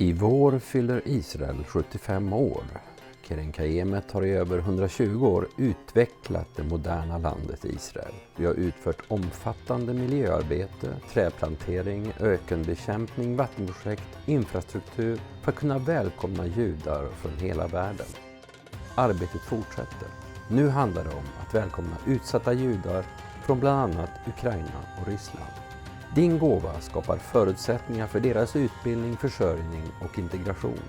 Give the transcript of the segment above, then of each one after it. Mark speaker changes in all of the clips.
Speaker 1: I vår fyller Israel 75 år. KKL-JNF har i över 120 år utvecklat det moderna landet Israel. Vi har utfört omfattande miljöarbete, träplantering, ökenbekämpning, vattenprojekt, infrastruktur för att kunna välkomna judar från hela världen. Arbetet fortsätter. Nu handlar det om att välkomna utsatta judar från bland annat Ukraina och Ryssland. Din gåva skapar förutsättningar för deras utbildning, försörjning och integration.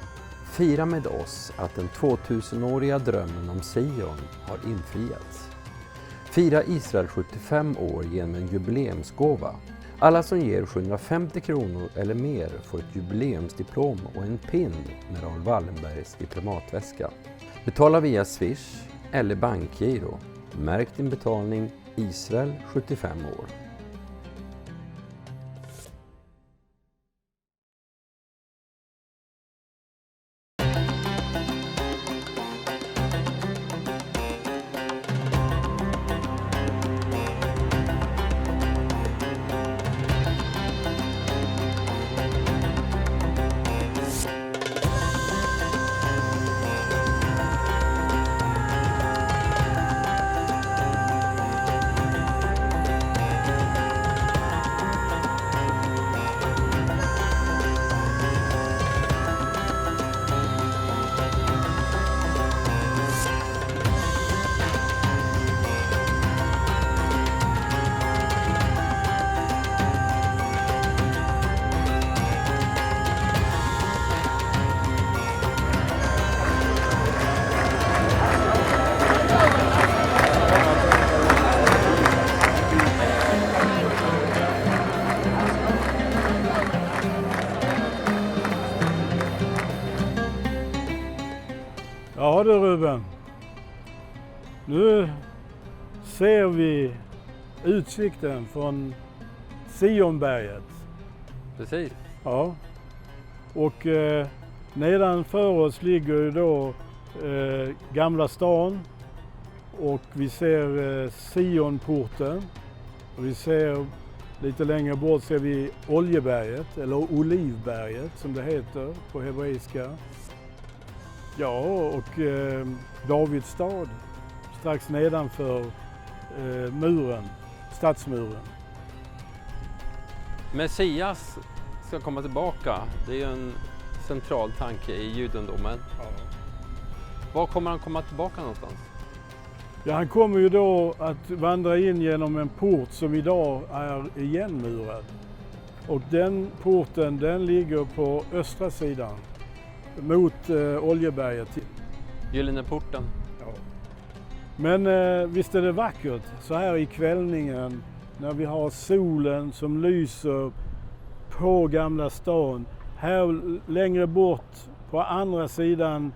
Speaker 1: Fira med oss att den 2000-åriga drömmen om Sion har infriats. Fira Israel 75 år genom en jubileumsgåva. Alla som ger 750 kronor eller mer får ett jubileumsdiplom och en pin med Raoul Wallenbergs diplomatväska. Betala via Swish eller bankgiro. Märk din betalning Israel 75 år.
Speaker 2: Ja du Ruben, nu ser vi utsikten från Sionberget.
Speaker 1: Precis.
Speaker 2: Ja, och nedanför oss ligger ju då gamla stan och vi ser Sionporten och vi ser lite längre bort ser vi Oljeberget eller Olivberget som det heter på hebreiska. Ja, och Davids stad strax nedanför muren, stadsmuren.
Speaker 1: Messias ska komma tillbaka. Det är ju en central tanke i judendomen.
Speaker 2: Ja.
Speaker 1: Var kommer han komma tillbaka någonstans?
Speaker 2: Ja, han kommer ju då att vandra in genom en port som idag är igenmurad. Och den porten den ligger på östra sidan. Mot Oljeberget.
Speaker 1: Gyllene porten.
Speaker 2: Ja. Men visst är det vackert så här i kvällningen när vi har solen som lyser på gamla stan. Här längre bort på andra sidan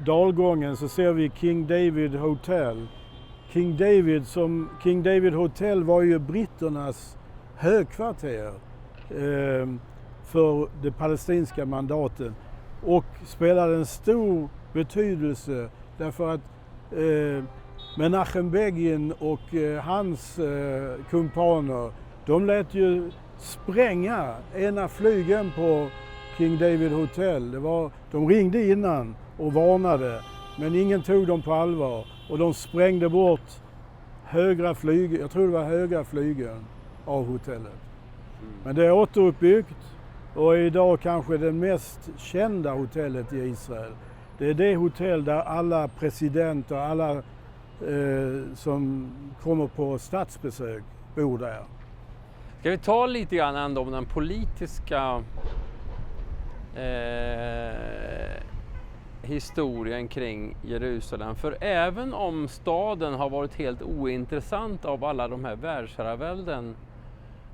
Speaker 2: dalgången så ser vi King David Hotel. King David Hotel var ju britternas högkvarter för det palestinska mandaten. Och spelade en stor betydelse därför att Nachman Shai och hans kumpaner, de lät ju spränga ena flygen på King David Hotel. De ringde innan och varnade, men ingen tog dem på allvar. Och de sprängde bort högra flygen, jag tror det var högra flygen av hotellet. Men det är återuppbyggt. Och idag kanske det mest kända hotellet i Israel. Det är det hotell där alla presidenter, alla som kommer på statsbesök bor där.
Speaker 1: Ska vi ta lite grann ändå om den politiska historien kring Jerusalem. För även om staden har varit helt ointressant av alla de här världsherravälden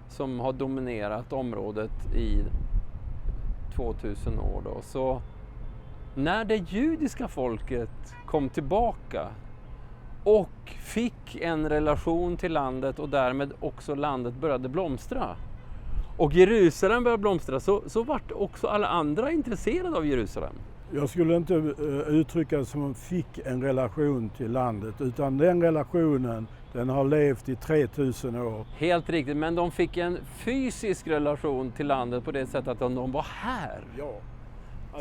Speaker 1: som har dominerat området i 2000 år då, så när det judiska folket kom tillbaka och fick en relation till landet och därmed också landet började blomstra och Jerusalem började blomstra så vart också alla andra intresserade av Jerusalem.
Speaker 2: Jag skulle inte uttrycka det som att de fick en relation till landet utan den relationen den har levt i 3000 år.
Speaker 1: Helt riktigt, men de fick en fysisk relation till landet på det sättet att de var här.
Speaker 2: Ja,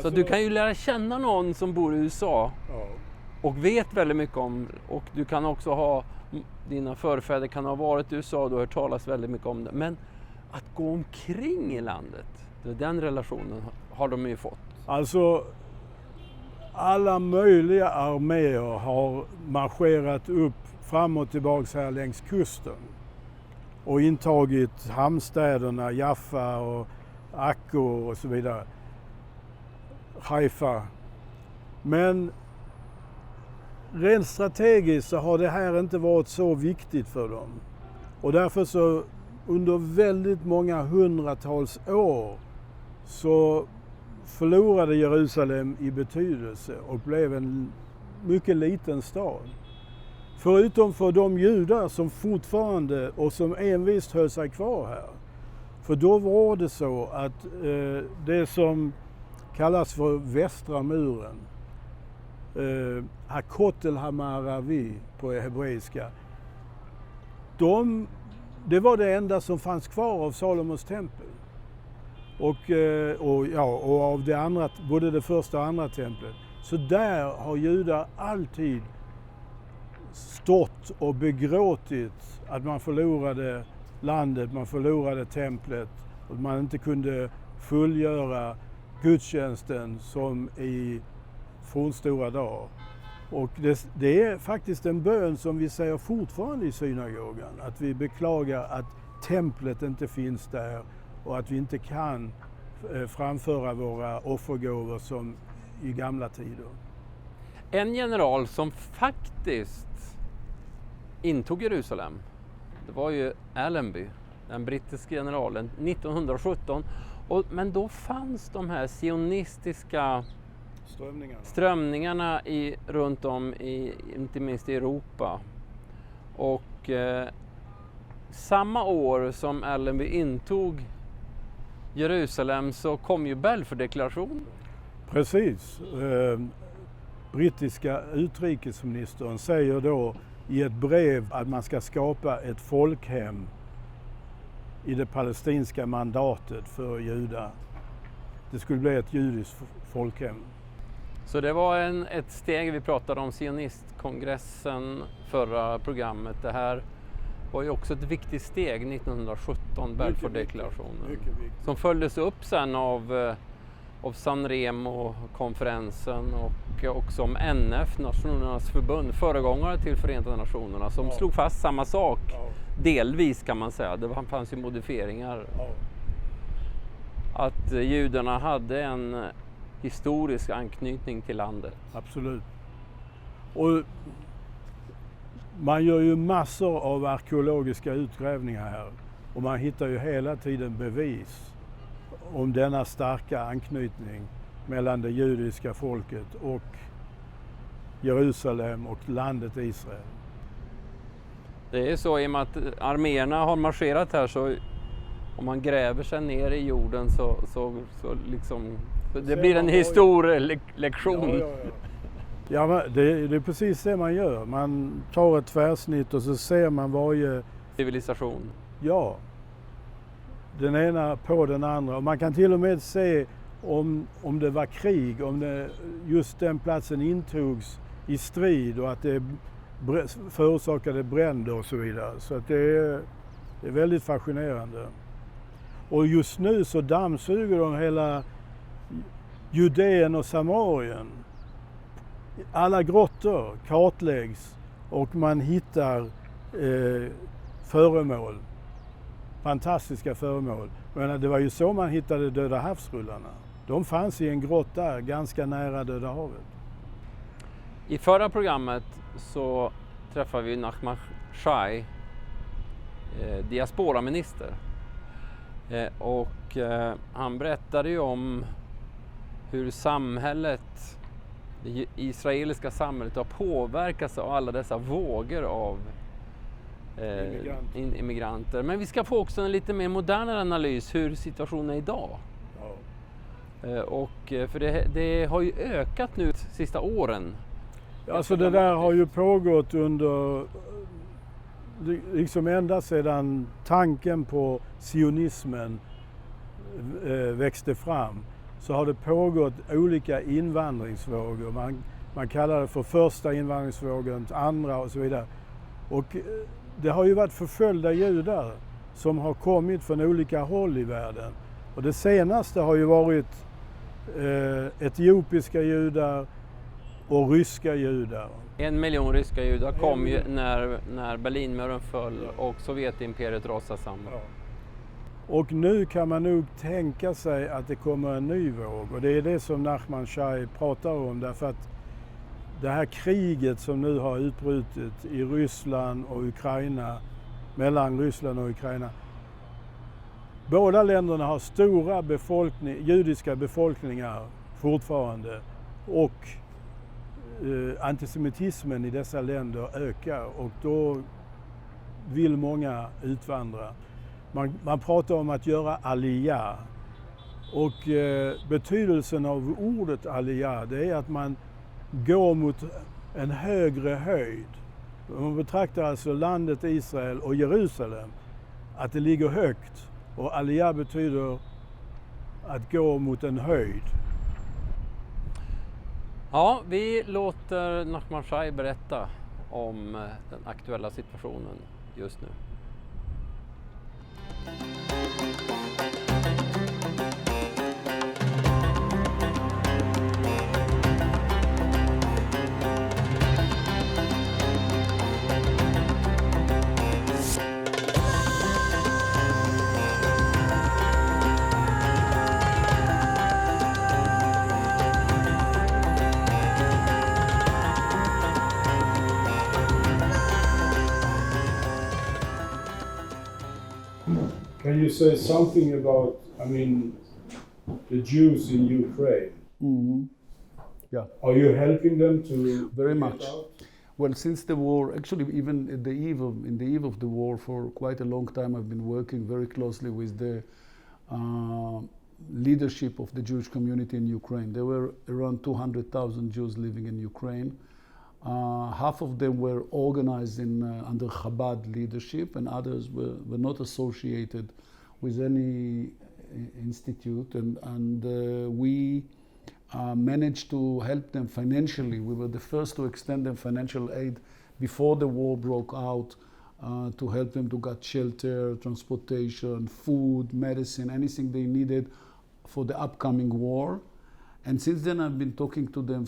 Speaker 1: Så du kan ju lära känna någon som bor i USA och vet väldigt mycket om, och du kan också ha, dina förfäder kan ha varit i USA och du har hört talas väldigt mycket om det. Men att gå omkring i landet, den relationen har de ju fått.
Speaker 2: Alltså, alla möjliga arméer har marscherat upp fram och tillbaka här längs kusten och intagit hamnstäderna Jaffa och Akko och så vidare, Haifa. Men rent strategiskt så har det här inte varit så viktigt för dem. Och därför så under väldigt många hundratals år så förlorade Jerusalem i betydelse och blev en mycket liten stad. Förutom för de judar som fortfarande och som envist höll sig kvar här. För då var det så att det som kallas för västra muren, Hakotel Hamaravi på hebreiska, det var det enda som fanns kvar av Salomos tempel. Och av det andra, både det första och andra templet. Så där har judar alltid stått och begråtit att man förlorade landet, man förlorade templet och man inte kunde fullgöra gudstjänsten som i fornstora dagar. Och det är faktiskt en bön som vi säger fortfarande i synagogan, att vi beklagar att templet inte finns där och att vi inte kan framföra våra offergåvor som i gamla tider.
Speaker 1: En general som faktiskt intog Jerusalem, det var ju Allenby, den brittiska generalen, 1917. Men då fanns de här sionistiska strömningarna runt om, inte minst i Europa. Och samma år som Allenby intog Jerusalem så kom ju Balfour-deklarationen.
Speaker 2: Precis. Brittiska utrikesministern säger då i ett brev att man ska skapa ett folkhem i det palestinska mandatet för judar. Det skulle bli ett judiskt folkhem.
Speaker 1: Så det var ett steg, vi pratade om sionistkongressen förra programmet. Det här var ju också ett viktigt steg 1917, Balfour-deklarationen. Som följdes upp sen av Sanremo-konferensen och också om NF, Nationernas förbund, föregångare till Förenta Nationerna, som slog fast samma sak. Delvis kan man säga, det fanns ju modifieringar. Att judarna hade en historisk anknytning till landet.
Speaker 2: Absolut. Och man gör ju massor av arkeologiska utgrävningar här och man hittar ju hela tiden bevis om denna starka anknytning mellan det judiska folket och Jerusalem och landet Israel.
Speaker 1: Det är så, i och med att arméerna har marscherat här, så om man gräver sig ner i jorden så liksom, det blir en historielektion.
Speaker 2: Ja, men det är precis det man gör. Man tar ett tvärsnitt och så ser man varje
Speaker 1: civilisation.
Speaker 2: Ja, den ena på den andra. Och man kan till och med se om det var krig, om just den platsen intogs i strid och att det förorsakade bränder och så vidare. Så att det är väldigt fascinerande. Och just nu så dammsuger de hela Judeen och Samarien. Alla grottor kartläggs och man hittar föremål. Fantastiska föremål. Men det var ju så man hittade Döda havsrullarna. De fanns i en grotta ganska nära Döda havet.
Speaker 1: I förra programmet så träffade vi Nachman Shai, Diasporaminister. Och han berättade ju om hur samhället, det israeliska samhället, har påverkats av alla dessa vågor av immigranter. Men vi ska få också en lite mer modern analys hur situationen är idag. Ja. Och för det har ju ökat nu de sista åren.
Speaker 2: Alltså det där har ju pågått under, liksom ända sedan tanken på sionismen växte fram. så har det pågått olika invandringsvågor. Man kallar det för första invandringsvågen, andra och så vidare. Och det har ju varit förföljda judar som har kommit från olika håll i världen. Och det senaste har ju varit etiopiska judar och ryska judar.
Speaker 1: 1 miljon ryska judar kom ju när Berlinmuren föll och Sovjetimperiet rasade samman.
Speaker 2: Ja. Och nu kan man nog tänka sig att det kommer en ny våg. Och det är det som Nachman Shai pratar om. Därför att det här kriget som nu har utbrutit i Ryssland och Ukraina, mellan Ryssland och Ukraina. Båda länderna har stora judiska befolkningar fortfarande. Och antisemitismen i dessa länder ökar. Och då vill många utvandra. Man pratar om att göra aliyah. Och betydelsen av ordet aliyah, det är att man går mot en högre höjd. Man betraktar alltså landet Israel och Jerusalem, att det ligger högt. Och aliyah betyder att gå mot en höjd.
Speaker 1: Ja, vi låter Nachman Shai berätta om den aktuella situationen just nu.
Speaker 2: Can you say something about, the Jews in Ukraine?
Speaker 3: Mm-hmm. Yeah.
Speaker 2: Are you helping them to
Speaker 3: Very
Speaker 2: get
Speaker 3: much.
Speaker 2: out?
Speaker 3: Well, since the war, actually even in the eve of the war, for quite a long time, I've been working very closely with the leadership of the Jewish community in Ukraine. There were around 200,000 Jews living in Ukraine. Half of them were organized under Chabad leadership, and others were not associated with any institute. And we managed to help them financially. We were the first to extend them financial aid before the war broke out, to help them to get shelter, transportation, food, medicine, anything they needed for the upcoming war. And since then I've been talking to them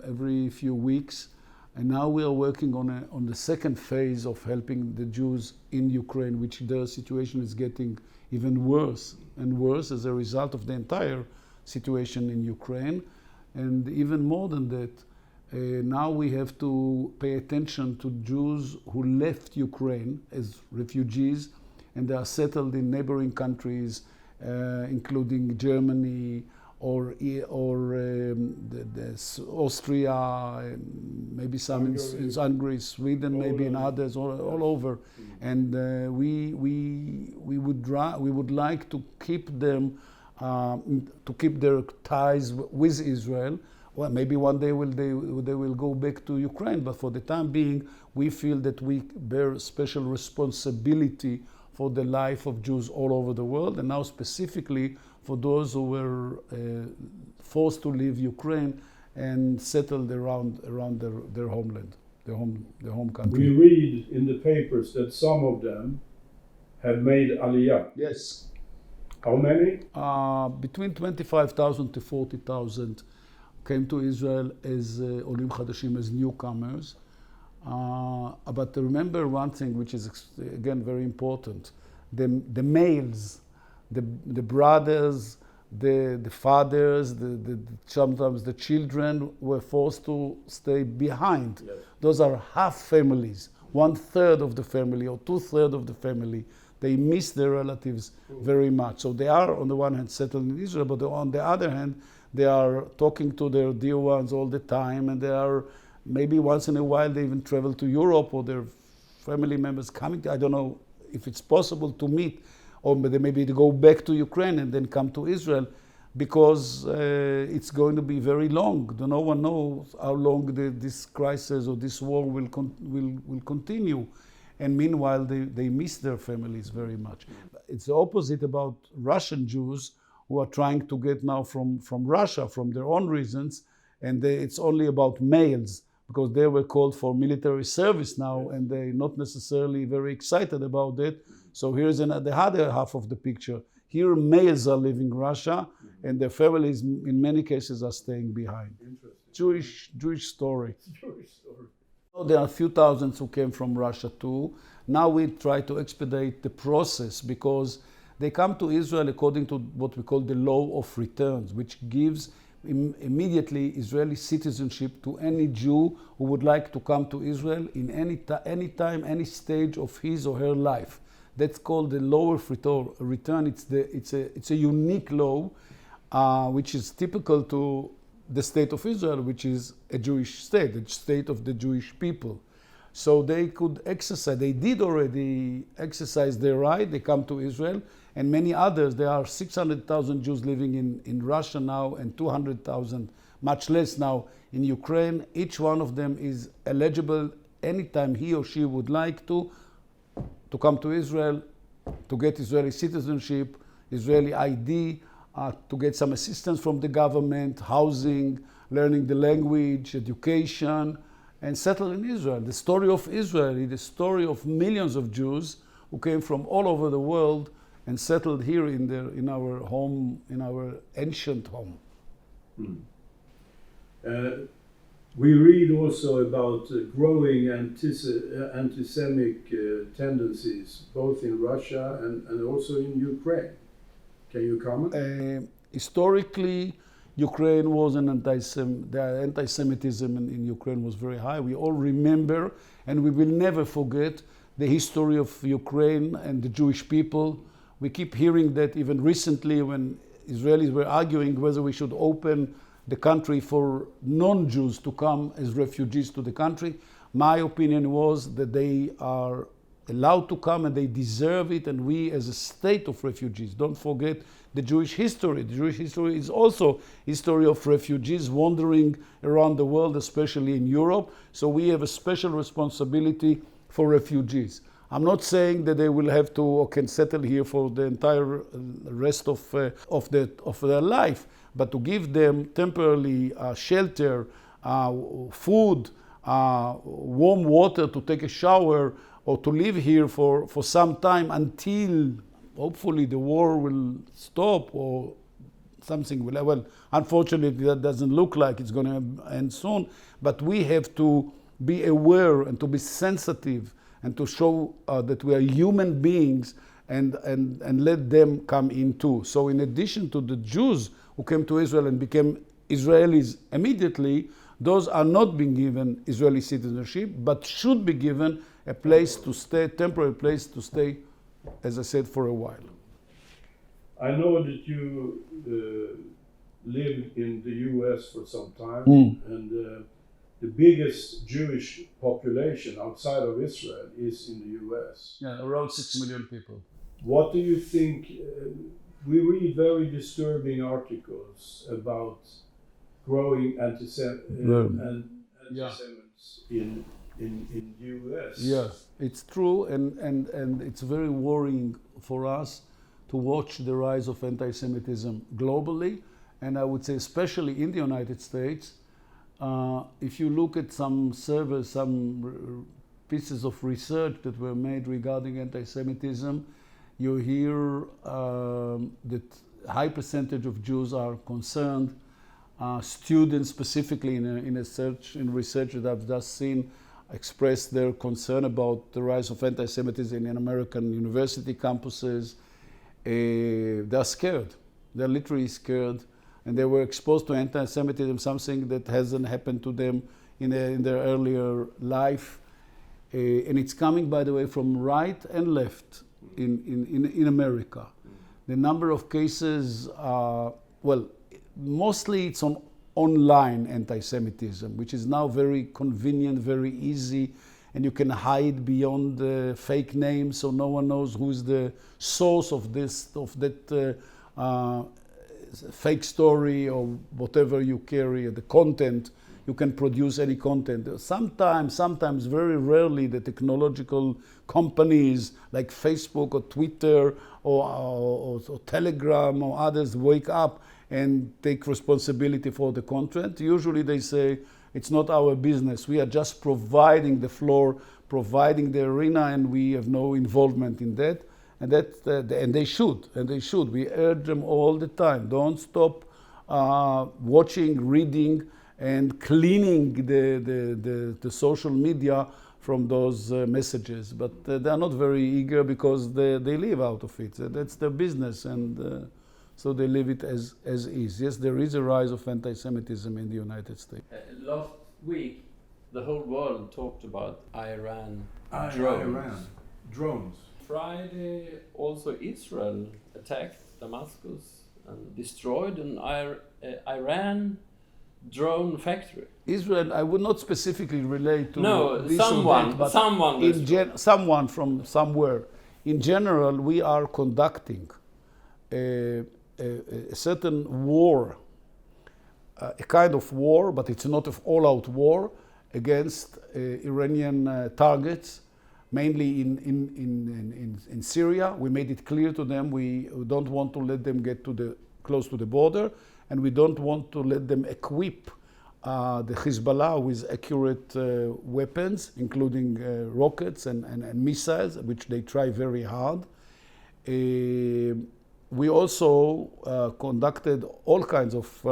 Speaker 3: every few weeks, and now we are working on the second phase of helping the Jews in Ukraine, which their situation is getting even worse and worse as a result of the entire situation in Ukraine. And even more than that, now we have to pay attention to Jews who left Ukraine as refugees, and they are settled in neighboring countries, including Germany, or Austria, maybe some in Hungary, Sweden, maybe in others, all over. And we would like to keep them, to keep their ties with Israel. Well, maybe one day they will go back to Ukraine, but for the time being, we feel that we bear special responsibility for the life of Jews all over the world, and now specifically for those who were forced to leave Ukraine and settled around their homeland, their home country.
Speaker 2: We read in the papers that some of them have made aliyah.
Speaker 3: Yes.
Speaker 2: How many?
Speaker 3: Between 25,000 to 40,000 came to Israel as Olim Chadashim, as newcomers. But remember one thing, which is again very important: the males, the brothers, the fathers, sometimes the children were forced to stay behind. Yes. Those are half families, 1/3 of the family or 2/3 of the family. They miss their relatives very much. So they are, on the one hand, settled in Israel, but on the other hand, they are talking to their dear ones all the time, and they are maybe once in a while they even travel to Europe, or their family members coming. I don't know if it's possible to meet, or maybe to go back to Ukraine and then come to Israel, because it's going to be very long. No one knows how long this crisis or this war will continue. And meanwhile, they miss their families very much. It's the opposite about Russian Jews, who are trying to get now from Russia, from their own reasons, and it's only about males, because they were called for military service now, and they're not necessarily very excited about it. So here's the other half of the picture. Here males are leaving Russia, and their families in many cases are staying behind. Jewish story. There are a few thousands who came from Russia too. Now we try to expedite the process, because they come to Israel according to what we call the law of returns, which gives immediately Israeli citizenship to any Jew who would like to come to Israel in any time, any stage of his or her life. That's called the law of return. It's a unique law, which is typical to the state of Israel, which is a Jewish state, the state of the Jewish people. So they could exercise, they did already exercise their right, they come to Israel, and many others. There are 600,000 Jews living in Russia now, and 200,000, much less now, in Ukraine. Each one of them is eligible anytime he or she would like to come to Israel, to get Israeli citizenship, Israeli ID, to get some assistance from the government, housing, learning the language, education, and settle in Israel. The story of Israel is the story of millions of Jews who came from all over the world and settled here in our home, in our ancient home.
Speaker 2: We read also about growing anti-Semitic tendencies, both in Russia and also in Ukraine. Can you comment?
Speaker 3: Historically, Ukraine was the anti-Semitism in Ukraine was very high. We all remember, and we will never forget, the history of Ukraine and the Jewish people. We keep hearing that even recently, when Israelis were arguing whether we should open the country for non-Jews to come as refugees to the country. My opinion was that they are allowed to come and they deserve it, and we as a state of refugees. Don't forget the Jewish history. The Jewish history is also history of refugees wandering around the world, especially in Europe. So we have a special responsibility for refugees. I'm not saying that they will have to or can settle here for the entire rest of their life, but to give them temporarily shelter, food, warm water to take a shower, or to live here for some time until hopefully the war will stop or something will. Well, unfortunately, that doesn't look like it's going to end soon, but we have to be aware and to be sensitive and to show that we are human beings and let them come in too. So in addition to the Jews who came to Israel and became Israelis immediately, those are not being given Israeli citizenship, but should be given a place to stay, temporary place to stay, as I said, for a while.
Speaker 2: I know that you lived in the US for some time, and the biggest Jewish population outside of Israel is in the US.
Speaker 3: Yeah, around 6 million people.
Speaker 2: What do you think? We read very disturbing articles about growing anti-Semites in US.
Speaker 3: Yeah, it's true, and it's very worrying for us to watch the rise of anti-Semitism globally, and I would say especially in the United States. If you look at some surveys, some pieces of research that were made regarding anti-Semitism, you hear that high percentage of Jews are concerned. Students specifically in research that I've just seen express their concern about the rise of anti-Semitism in American university campuses. They're scared. They're literally scared. And they were exposed to anti-Semitism, something that hasn't happened to them in their earlier life. And it's coming, by the way, from right and left in America. The number of cases, mostly it's on online anti-Semitism, which is now very convenient, very easy, and you can hide beyond the fake names, so no one knows who is the source of that fake story or whatever you carry, the content you can produce any content. Sometimes, very rarely, the technological companies like Facebook or Twitter or Telegram or others wake up and take responsibility for the content. Usually they say, it's not our business. We are just providing the floor, providing the arena, and we have no involvement in that. And they should. We urge them all the time. Don't stop watching, reading, and cleaning the social media from those messages. But they are not very eager because they live out of it. That's their business, and so they leave it as is. Yes, there is a rise of anti-Semitism in the United States.
Speaker 1: Last week, the whole world talked about Iran drones.
Speaker 2: Iran. Drones.
Speaker 1: Friday, also Israel attacked Damascus and destroyed an Iran drone factory.
Speaker 3: Israel, I would not specifically relate to this
Speaker 1: someone,
Speaker 3: event, but someone from somewhere. In general, we are conducting a certain war, a kind of war, but it's not an all-out war against Iranian targets, mainly in Syria. We made it clear to them we don't want to let them get close to the border, and we don't want to let them equip the Hezbollah with accurate weapons, including rockets and missiles, which they try very hard. We also conducted all kinds of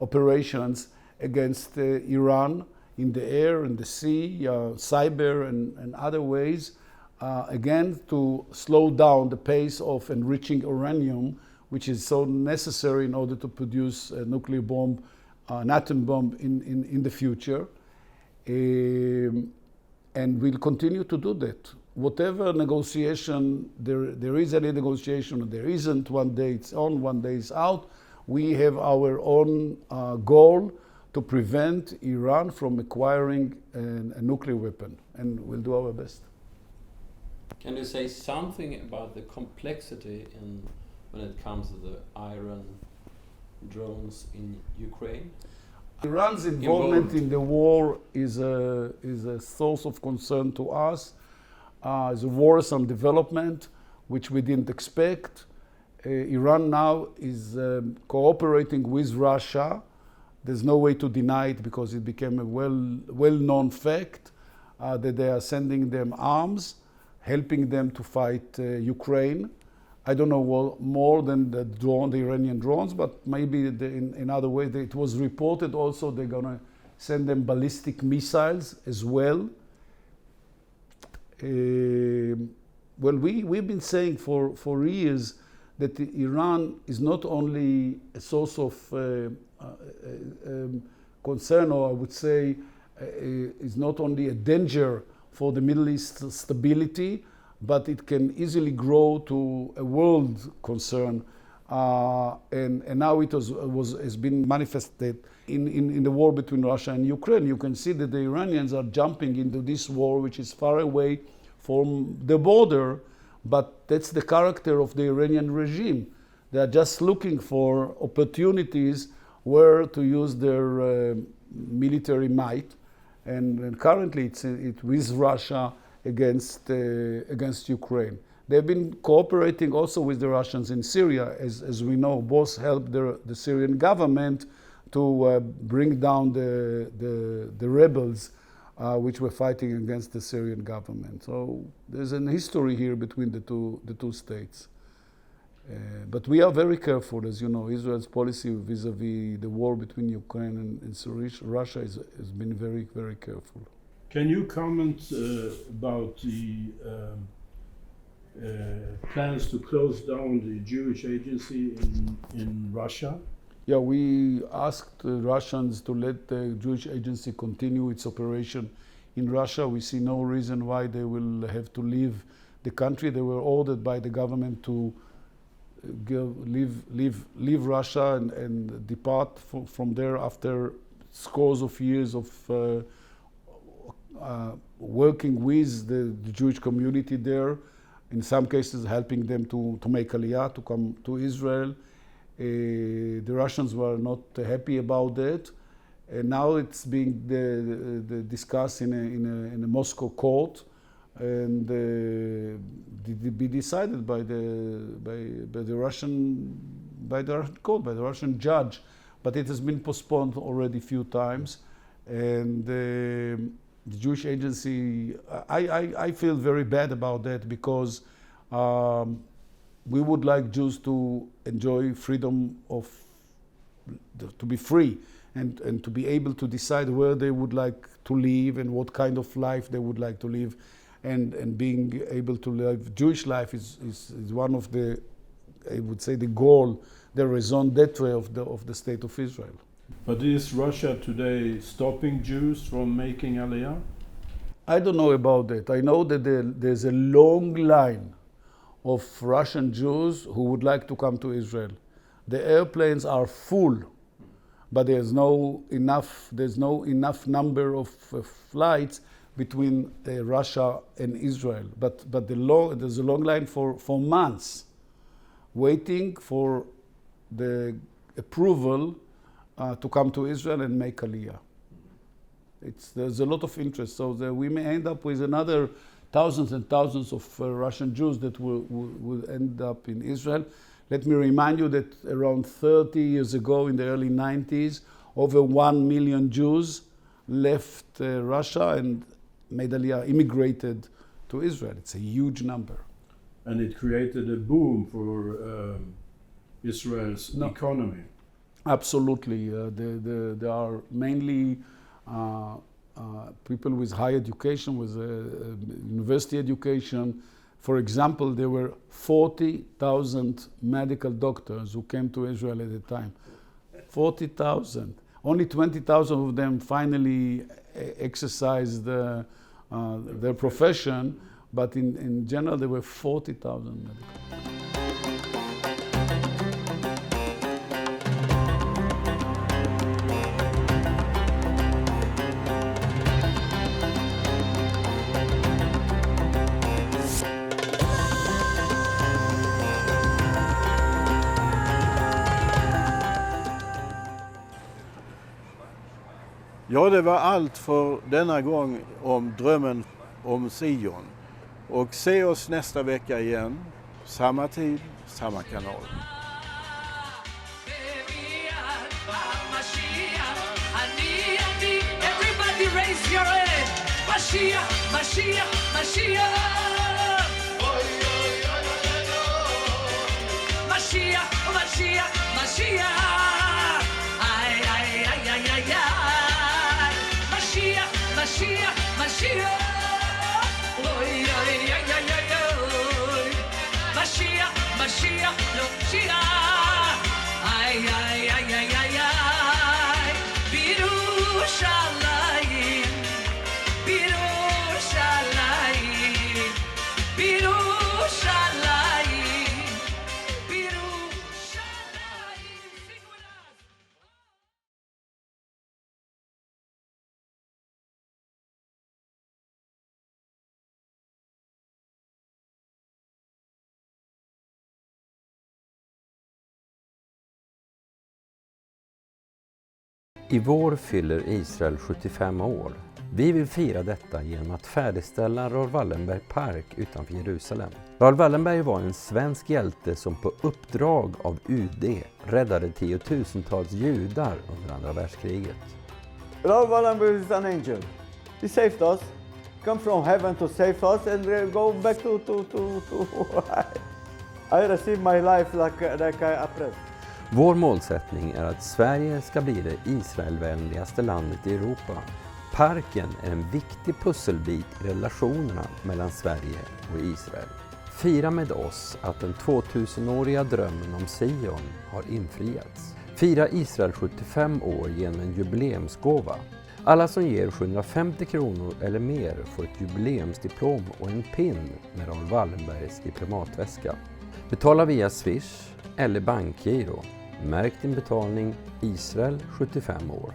Speaker 3: operations against Iran in the air, in the sea, cyber, and other ways, again, to slow down the pace of enriching uranium, which is so necessary in order to produce a nuclear bomb, an atom bomb in the future. And we'll continue to do that. Whatever negotiation, there is any negotiation, or there isn't, one day it's on, one day it's out, we have our own goal to prevent Iran from acquiring a nuclear weapon, and we'll do our best.
Speaker 1: Can you say something about the complexity when it comes to the Iran drones in Ukraine?
Speaker 3: Iran's involvement in the war is a source of concern to us. It's a worrisome development which we didn't expect. Iran now is cooperating with Russia. There's no way to deny it because it became a well-known fact that they are sending them arms, helping them to fight Ukraine. I don't know more than the Iranian drones, but maybe in other ways. It was reported also they're going to send them ballistic missiles as well. Well, we've been saying for years that Iran is not only a source of concern, or I would say is not only a danger for the Middle East stability, but it can easily grow to a world concern. And now it has been manifested in the war between Russia and Ukraine. You can see that the Iranians are jumping into this war, which is far away from the border, but that's the character of the Iranian regime. They are just looking for opportunities where to use their military might, and currently it's with Russia against Ukraine. They've been cooperating also with the Russians in Syria, as we know. Both helped the Syrian government to bring down the rebels which were fighting against the Syrian government. So there's an history here between the two states. But we are very careful, as you know. Israel's policy vis-a-vis the war between Ukraine and Russia has been very, very careful.
Speaker 2: Can you comment about the plans to close down the Jewish agency in Russia?
Speaker 3: Yeah, we asked the Russians to let the Jewish agency continue its operation in Russia. We see no reason why they will have to leave the country. They were ordered by the government to leave Russia and depart from there after scores of years of working with the Jewish community there, in some cases helping them to make Aliyah, to come to Israel. The Russians were not happy about that, And now it's being discussed in a Moscow court, and be decided by the Russian court, by the Russian judge. But it has been postponed already a few times, and the Jewish Agency, I feel very bad about that, because we would like Jews to enjoy freedom to be free and to be able to decide where they would like to live and what kind of life they would like to live, and being able to live Jewish life is one of the, I would say, the goal, the raison d'etre of the state of Israel.
Speaker 2: But is Russia today stopping Jews from making Aliyah?
Speaker 3: I don't know about that. I know that there's a long line of Russian Jews who would like to come to Israel. The airplanes are full, but there's no enough number of flights between Russia and Israel. But there's a long line for months, waiting for the approval to come to Israel and make Aliyah. There's a lot of interest, so that we may end up with another thousands and thousands of Russian Jews that will end up in Israel. Let me remind you that around 30 years ago, in the early 90s, over 1 million Jews left Russia and made Aliyah, immigrated to Israel. It's a huge number.
Speaker 2: And it created a boom for Israel's economy.
Speaker 3: Absolutely. There are mainly people with high education, with university education. For example, there were 40,000 medical doctors who came to Israel at the time. 40,000. Only 20,000 of them finally exercised their profession, but in general there were 40,000 medical doctors.
Speaker 2: Ja, det var allt för denna gång om drömmen om Sion. Och se oss nästa vecka igen, samma tid, samma kanal.
Speaker 4: Everybody raise your hand. Mashiach, Mashiach, Mashiach. Mashiach, Mashiach, Mashiach. Ay, ay, ay, ay, ay, ay. Mashiach, Mashiach, Mashiach. Oy, oy, ay, ay, ay, ay. Mashiach, Mashiach, Mashiach. Ay, ay, ay, ay, ay, ay. Birushalayim, Birushalayim, Birushalayim, Birushalayim. Sing with us.
Speaker 1: I vår fyller Israel 75 år. Vi vill fira detta genom att färdigställa Raoul Wallenberg Park utanför Jerusalem. Raoul Wallenberg var en svensk hjälte som på uppdrag av UD räddade tiotusentals judar under andra världskriget.
Speaker 5: Raoul Wallenberg is an angel. He saved us, come from heaven to save us and go back to I receive my life like I oppressed.
Speaker 1: Vår målsättning är att Sverige ska bli det Israelvänligaste landet i Europa. Parken är en viktig pusselbit i relationerna mellan Sverige och Israel. Fira med oss att den 2000-åriga drömmen om Sion har infriats. Fira Israel 75 år genom en jubileumsgåva. Alla som ger 750 kronor eller mer får ett jubileumsdiplom och en pin med Raoul Wallenbergs diplomatväska. Betala via Swish eller bankgiro. Märk din betalning Israel 75 år.